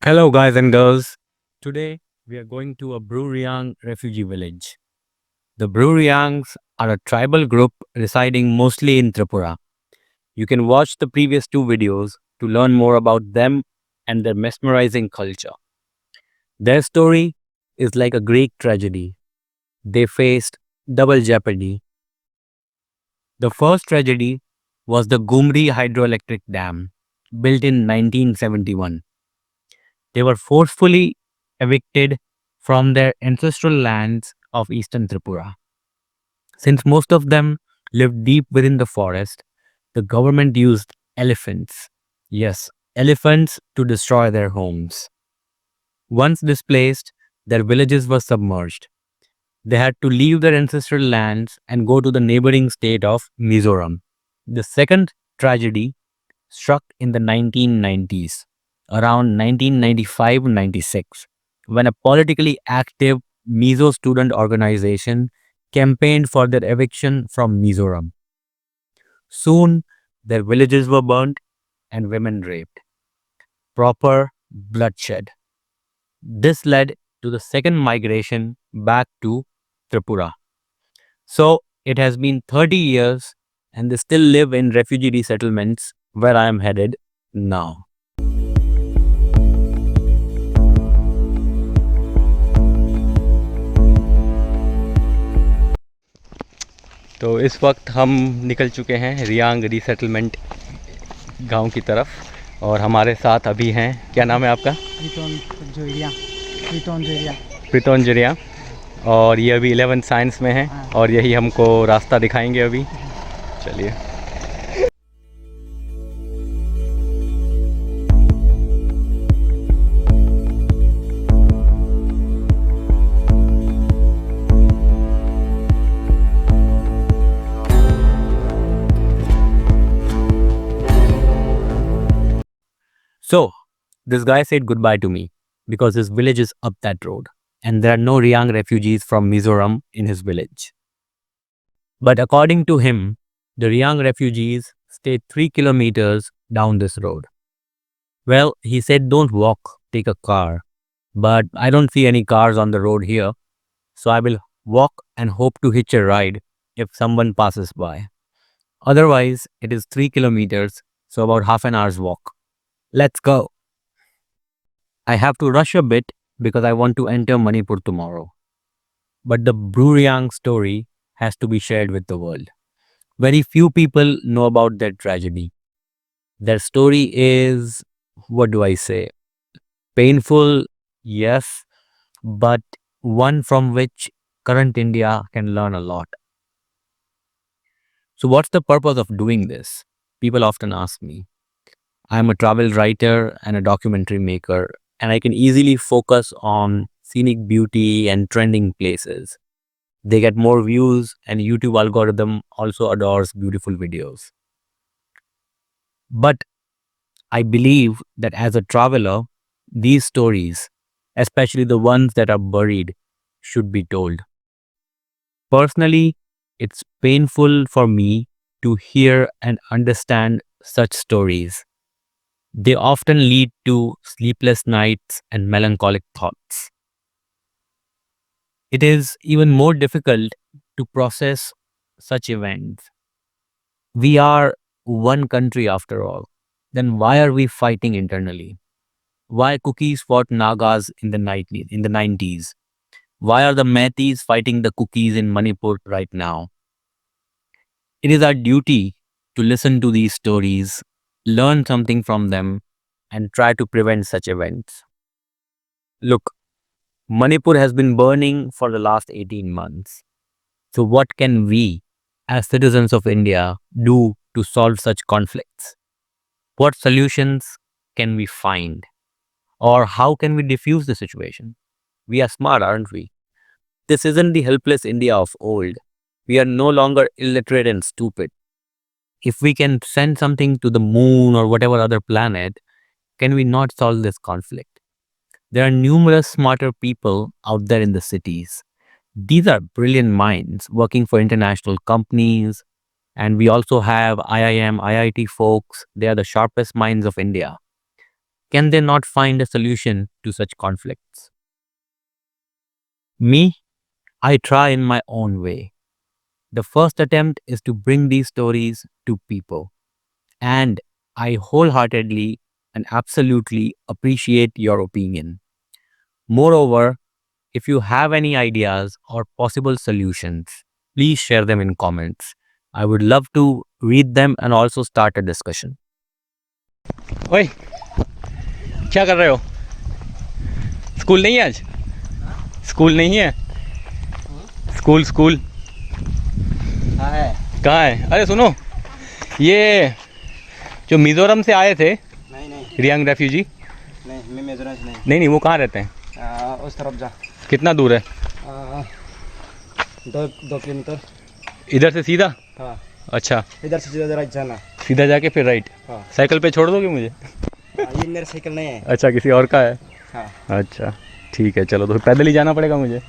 Hello, guys and girls. Today we are going to a Bru Reang refugee village. The Bru Reangs are a tribal group residing mostly in Tripura. You can watch the previous two videos to learn more about them and their mesmerizing culture. Their story is like a Greek tragedy. They faced double jeopardy. The first tragedy was the Gumri hydroelectric dam, built in 1971. They were forcefully evicted from their ancestral lands of eastern Tripura. Since most of them lived deep within the forest, the government used elephants. Yes, elephants to destroy their homes. Once displaced, their villages were submerged. They had to leave their ancestral lands and go to the neighboring state of Mizoram. The second tragedy struck in the 1990s, around 1995-96, when a politically active Mizo student organization campaigned for their eviction from Mizoram. Soon, their villages were burnt and women raped. Proper bloodshed. This led to the second migration back to Tripura. So, it has been 30 years and they still live in refugee resettlements where I am headed now. तो इस वक्त हम निकल चुके हैं Reang resettlement गांव की तरफ और हमारे साथ अभी हैं, क्या नाम है आपका? प्रीतोन जरिया। और ये अभी 11th साइंस में है और यही हमको रास्ता दिखाएंगे अभी। चलिए। So, this guy said goodbye to me because his village is up that road and there are no Reang refugees from Mizoram in his village. But according to him, the Reang refugees stay 3 kilometers down this road. Well, he said don't walk, take a car. But I don't see any cars on the road here, so I will walk and hope to hitch a ride if someone passes by. Otherwise, it is 3 kilometers, so about half an hour's walk. Let's go. I have to rush a bit because I want to enter Manipur tomorrow. But the Bru Reang story has to be shared with the world. Very few people know about their tragedy. Their story is, what do I say? Painful, yes, but one from which current India can learn a lot. So, what's the purpose of doing this? People often ask me. I'm a travel writer and a documentary maker, and I can easily focus on scenic beauty and trending places. They get more views, and YouTube algorithm also adores beautiful videos. But I believe that as a traveler, these stories, especially the ones that are buried, should be told. Personally, it's painful for me to hear and understand such stories. They often lead to sleepless nights and melancholic thoughts. It is even more difficult to process such events. We are one country after all. Then why are we fighting internally? Why Cookies fought Nagas in the 90s? Why are the Metis fighting the Cookies in Manipur right now? It is our duty to listen to these stories, learn something from them, and try to prevent such events. Look, Manipur has been burning for the last 18 months. So, what can we, as citizens of India, do to solve such conflicts? What solutions can we find? Or how can we diffuse the situation? We are smart, aren't we? This isn't the helpless India of old. We are no longer illiterate and stupid. If we can send something to the moon or whatever other planet, can we not solve this conflict? There are numerous smarter people out there in the cities. These are brilliant minds working for international companies. And we also have IIM, IIT folks. They are the sharpest minds of India. can they not find a solution to such conflicts? Me, I try in my own way. The first attempt is to bring these stories to people, and I wholeheartedly and absolutely appreciate your opinion. Moreover, if you have any ideas or possible solutions, please share them in comments. I would love to read them and also start a discussion. ओए क्या कर रहे हो? School नहीं है आज? School नहीं है? स्कूल स्कूल कहाँ है? अरे सुनो, ये जो मिजोरम से आए थे, नहीं रियांग रेफ्यूजी, नहीं, मैं मिजोरम से नहीं। नहीं वो कहाँ रहते हैं? उस तरफ जा। कितना दूर है? 2 किलोमीटर। इधर से सीधा? हाँ। अच्छा, इधर से सीधा राइट जाना। सीधा जाके फिर राइट? हाँ। साइकिल पे छोड़ दोगे मुझे? ये मेरा साइकिल नहीं है। अच्छा, किसी और का है? हाँ। अच्छा ठीक है, चलो तो पैदल ही जाना पड़ेगा मुझे।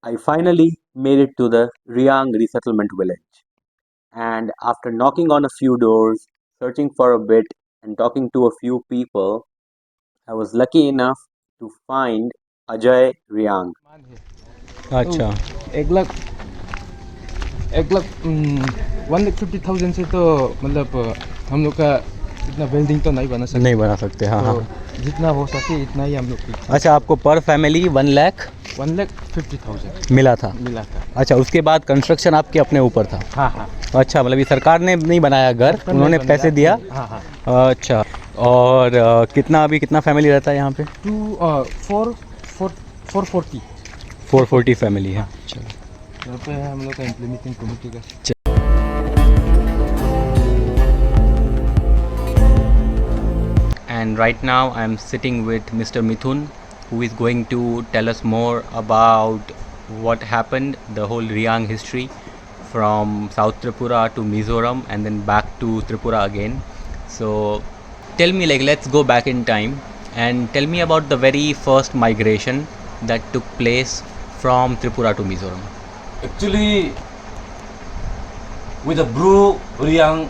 I finally made it to the Reang resettlement village. And after knocking on a few doors, searching for a bit, and talking to a few people, I was lucky enough to find Ajay Reang. अच्छा, 1,50,000 से तो मतलब हम लोग का इतना building तो नहीं बना सकते। नहीं बना सकते, हाँ तो हाँ। जितना हो सके इतना ही हम लोग की। अच्छा, आपको पर फैमिली 1,50,000 मिला था? मिला था। अच्छा, उसके बाद कंस्ट्रक्शन आपके अपने ऊपर था? हाँ हाँ। अच्छा, मतलब ये सरकार ने नहीं बनाया घर, उन्होंने पैसे दिया? हाँ हाँ। अच्छा, और कितना फैमिली रहता है यहाँ पे? 440 फैमिली है। चलो, यहाँ पे हम लोग का इम्प्लीमेंटिंग कमेटी का। And right now I am sitting with Mr. Mithun, who is going to tell us more about what happened, the whole Reang history from South Tripura to Mizoram and then back to Tripura again. So tell me, like, let's go back in time and tell me about the very first migration that took place from Tripura to Mizoram. Actually, with the Bru Reang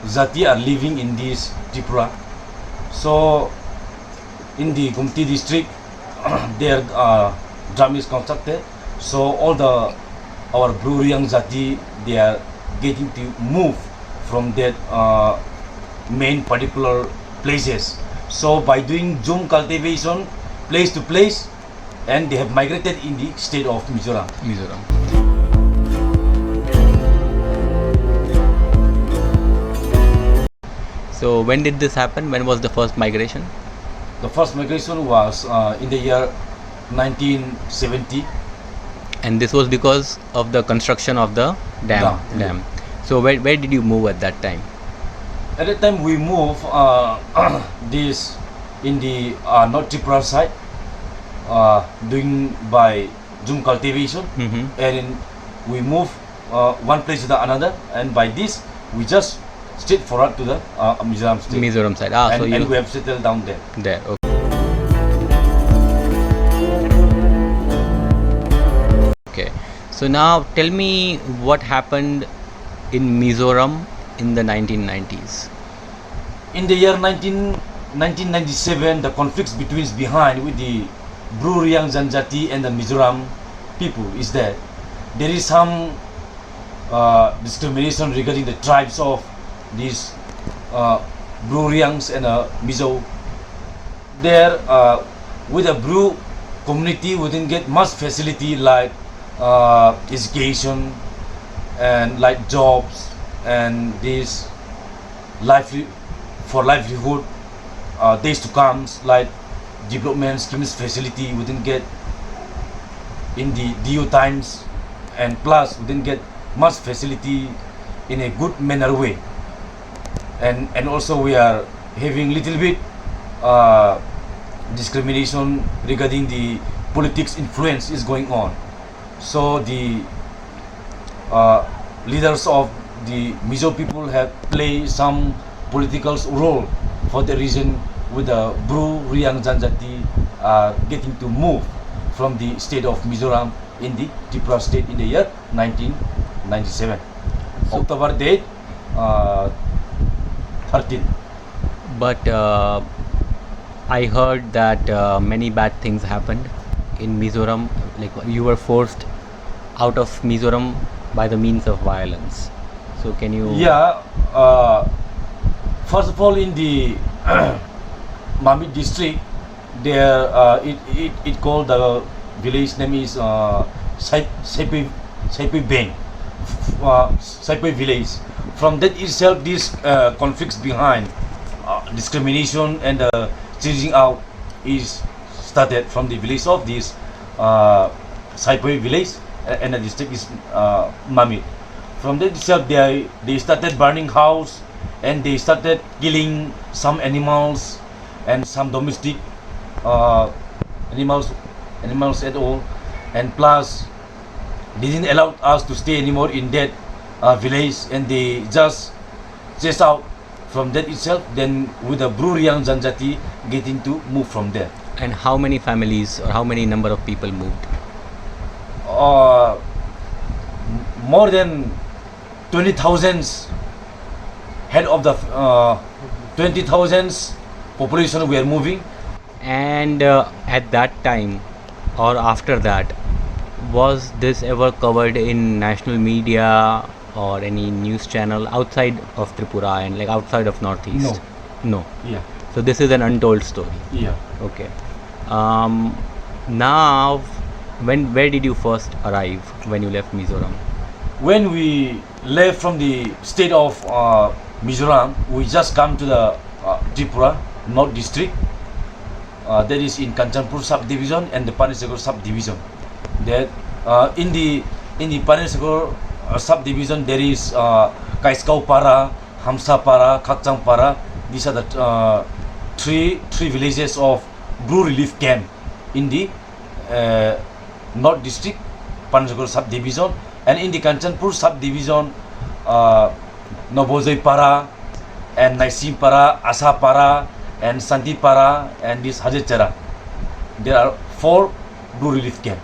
Zati are living in this Tripura. So, in the Gumti district, their dam is constructed. So all our Bru Reang Zati, they are getting to move from that main particular places. So by doing zoom cultivation, place to place, and they have migrated in the state of Mizoram. So when did this happen? When was the first migration? The first migration was in the year 1970. And this was because of the construction of the dam. So where did you move at that time? At that time we moved this in the North Tripura side, doing by zoom cultivation, and we move one place to the another, and by this we just straight forward to the Mizoram state. Mizoram side. And we have settled down there. Okay. Okay. So now tell me what happened in Mizoram in the 1990s. In the year 1997, the conflicts behind with the Bru Reang Janjati and the Mizoram people is that there is some discrimination regarding the tribes of these Bru Reangs and Mizo. There, with the Bru community, we didn't get much facility like education and like jobs and this livelihood days to come, like development schemes facility we didn't get in the DU times, and plus we didn't get much facility in a good manner way, and also we are having little bit discrimination regarding the politics influence is going on. So the leaders of the Mizo people have played some political role. For the reason with the Bru Reang Janjati getting to move from the state of Mizoram in the Tripura state in the year 1997. October date 13. But I heard that many bad things happened in Mizoram. Like you were forced out of Mizoram by the means of violence. So can you? Yeah. First of all, in the Mamit district, there it called the village name is Saipi Bang, Saipi village. From that itself, these conflicts behind discrimination and changing out is started from the village of this Saipi village, and the district is Mamit. From that itself, they started burning house, and they started killing some animals and some domestic animals at all, and plus they didn't allow us to stay anymore in that village, and they just chase out from that itself. Then with the Bru Reang Janjati getting to move from there. And how many families or how many number of people moved? More than 20,000 head of the 20,000 population we are moving. And at that time or after that, was this ever covered in national media or any news channel outside of Tripura and like outside of Northeast? No. Yeah. So this is an untold story. Yeah. Okay. Now, where did you first arrive when you left Mizoram? When we left from the state of Mizoram, we just come to the Tripura North District. That is in Kanchanpur subdivision and the Panisagor subdivision. That in the Panisagor subdivision there is Kaiskau Para, Hamsa Para, Kakchang Para. These are the three villages of Bru relief camp in the North District Panisagor subdivision. And in the Kanchanpur subdivision, Nobozoi Para and Naisim Para, Asa Para and Santi Para and this Hajechara. There are 4 Bru relief camps.